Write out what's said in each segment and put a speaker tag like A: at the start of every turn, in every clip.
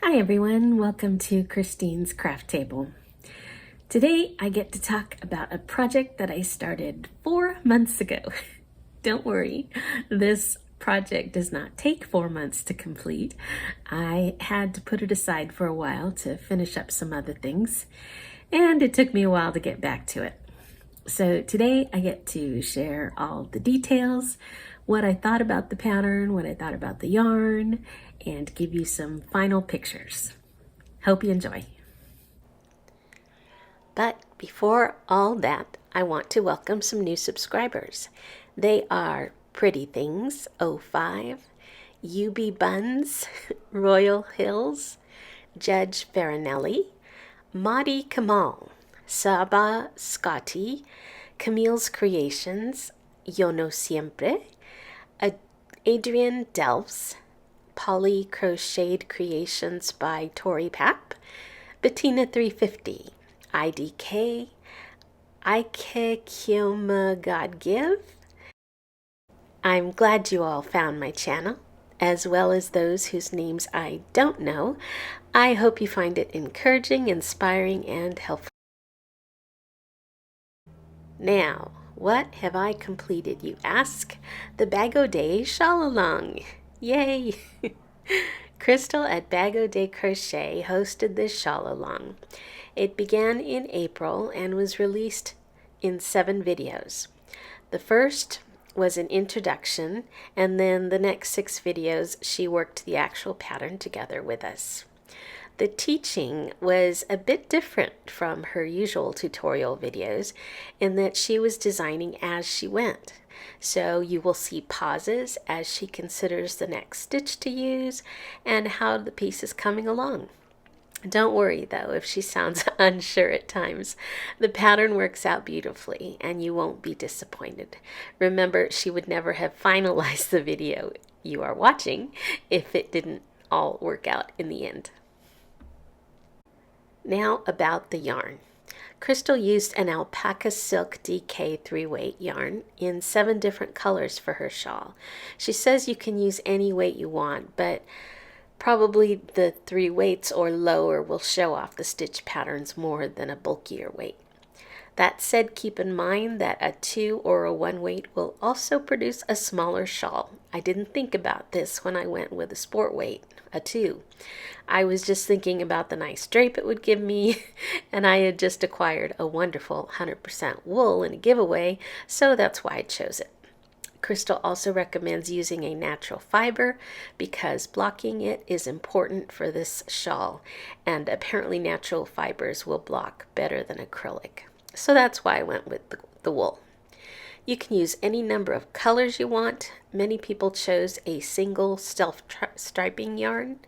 A: Hi everyone, welcome to Christine's Craft Table. Today I get to talk about a project that I started 4 months ago. Don't worry, this project does not take 4 months to complete. I had to put it aside for a while to finish up some other things, and it took me a while to get back to it. So today I get to share all the details, what I thought about the pattern, what I thought about the yarn, and give you some final pictures. Hope you enjoy. But before all that, I want to welcome some new subscribers. They are Pretty Things 05, UB Buns, Royal Hills, Judge Farinelli, Madi Kamal, Saba Scotty, Camille's Creations, Yo No Siempre, Adrian Delves, Polly Crocheted Creations by Tori Papp, Bettina 350, IDK, Ike Kioma God Give. I'm glad you all found my channel, as well as those whose names I don't know. I hope you find it encouraging, inspiring, and helpful. Now, what have I completed, you ask? The BOD Shawl Along. Yay! Crystal at BOD Crochet hosted this shawl along. It began in April and was released in 7 videos. The first was an introduction, and then the next 6 videos she worked the actual pattern together with us. The teaching was a bit different from her usual tutorial videos in that she was designing as she went. So you will see pauses as she considers the next stitch to use and how the piece is coming along. Don't worry though if she sounds unsure at times. The pattern works out beautifully and you won't be disappointed. Remember, she would never have finalized the video you are watching if it didn't all work out in the end. Now about the yarn. Crystal used an alpaca silk DK 3-weight yarn in 7 different colors for her shawl. She says you can use any weight you want, but probably the 3 weights or lower will show off the stitch patterns more than a bulkier weight. That said, keep in mind that a 2 or a 1 weight will also produce a smaller shawl. I didn't think about this when I went with a sport weight, a 2. I was just thinking about the nice drape it would give me, and I had just acquired a wonderful 100% wool in a giveaway, so that's why I chose it. Crystal also recommends using a natural fiber because blocking it is important for this shawl, and apparently natural fibers will block better than acrylic. So that's why I went with the wool. You can use any number of colors you want. Many people chose a single stealth striping yarn.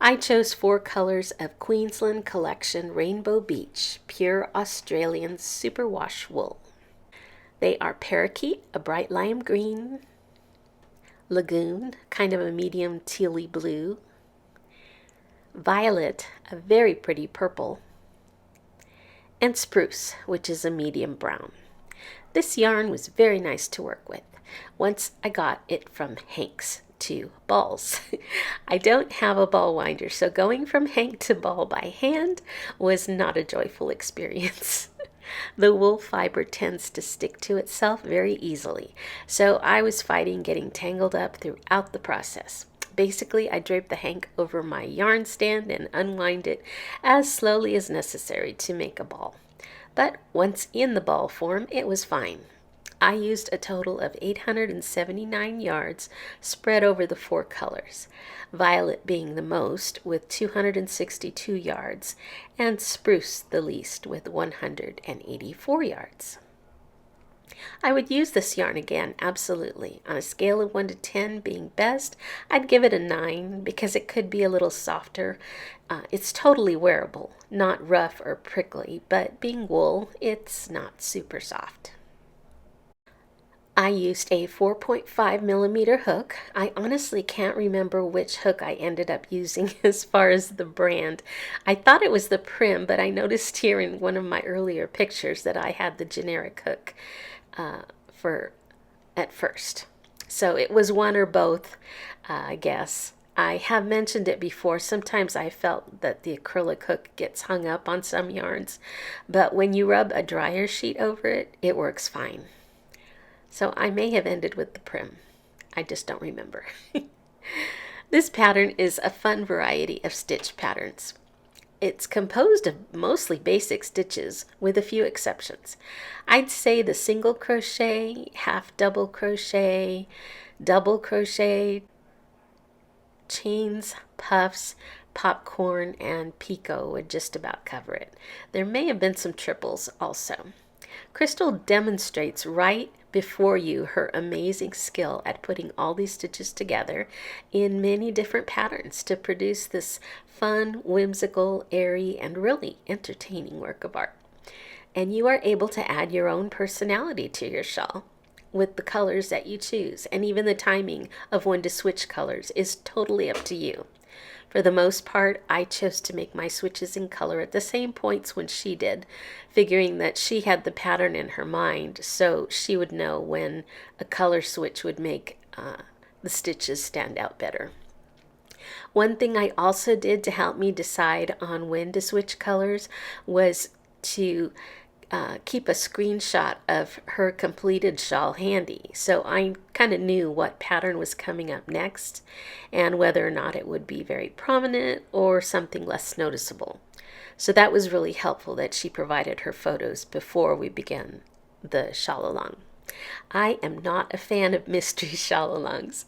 A: I chose 4 colors of Queensland Collection Rainbow Beach Pure Australian Superwash Wool. They are Parakeet, a bright lime green, Lagoon, kind of a medium tealy blue, Violet, a very pretty purple, and Spruce, which is a medium brown. This yarn was very nice to work with once I got it from Hank's to balls. I don't have a ball winder, so going from Hank to ball by hand was not a joyful experience. The wool fiber tends to stick to itself very easily, so I was fighting getting tangled up throughout the process. Basically, I draped the hank over my yarn stand and unwind it as slowly as necessary to make a ball. But once in the ball form, it was fine. I used a total of 879 yards spread over the 4 colors, Violet being the most with 262 yards, and Spruce the least with 184 yards. I would use this yarn again, absolutely. On a scale of 1 to 10 being best, I'd give it a 9 because it could be a little softer. It's totally wearable, not rough or prickly, but being wool, it's not super soft. I used a 4.5 millimeter hook. I honestly can't remember which hook I ended up using as far as the brand. I thought it was the Prim, but I noticed here in one of my earlier pictures that I had the generic hook at first. So it was one or both, I guess. I have mentioned it before. Sometimes I felt that the acrylic hook gets hung up on some yarns, but when you rub a dryer sheet over it, it works fine. So I may have ended with the prim. I just don't remember. This pattern is a fun variety of stitch patterns. It's composed of mostly basic stitches with a few exceptions. I'd say the single crochet, half double crochet, double crochet, chains, puffs, popcorn, and picot would just about cover it. There may have been some triples also. Crystal demonstrates right before you her amazing skill at putting all these stitches together in many different patterns to produce this fun, whimsical, airy, and really entertaining work of art. And you are able to add your own personality to your shawl with the colors that you choose, and even the timing of when to switch colors is totally up to you. For the most part, I chose to make my switches in color at the same points when she did, figuring that she had the pattern in her mind, so she would know when a color switch would make the stitches stand out better. One thing I also did to help me decide on when to switch colors was to keep a screenshot of her completed shawl handy, so I kind of knew what pattern was coming up next and whether or not it would be very prominent or something less noticeable. So that was really helpful that she provided her photos before we began the shawl along. I am not a fan of mystery shawl alongs.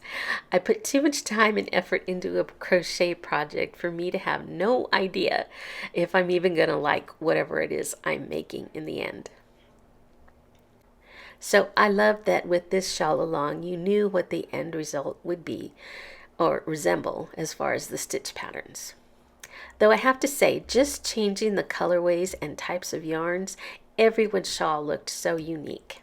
A: I put too much time and effort into a crochet project for me to have no idea if I'm even going to like whatever it is I'm making in the end. So I love that with this shawl along, you knew what the end result would be or resemble as far as the stitch patterns. Though I have to say, just changing the colorways and types of yarns, everyone's shawl looked so unique.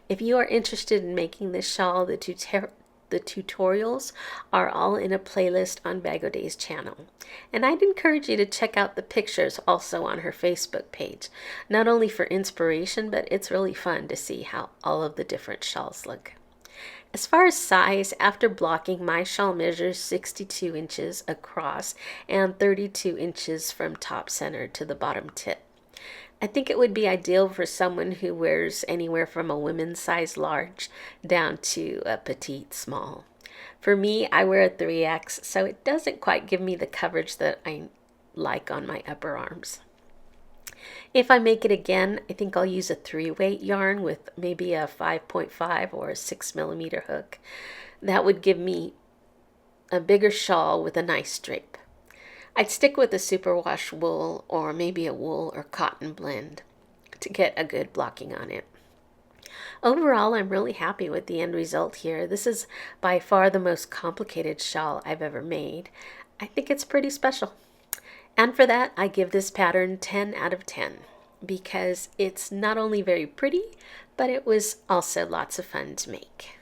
A: If you are interested in making this shawl, the tutorials are all in a playlist on Bag O' Day's channel. And I'd encourage you to check out the pictures also on her Facebook page, not only for inspiration, but it's really fun to see how all of the different shawls look. As far as size, after blocking, my shawl measures 62 inches across and 32 inches from top center to the bottom tip. I think it would be ideal for someone who wears anywhere from a women's size large down to a petite small. For me, I wear a 3X, so it doesn't quite give me the coverage that I like on my upper arms. If I make it again, I think I'll use a 3-weight yarn with maybe a 5.5 or a 6mm hook. That would give me a bigger shawl with a nice drape. I'd stick with a superwash wool or maybe a wool or cotton blend to get a good blocking on it. Overall, I'm really happy with the end result here. This is by far the most complicated shawl I've ever made. I think it's pretty special. And for that, I give this pattern 10 out of 10 because it's not only very pretty, but it was also lots of fun to make.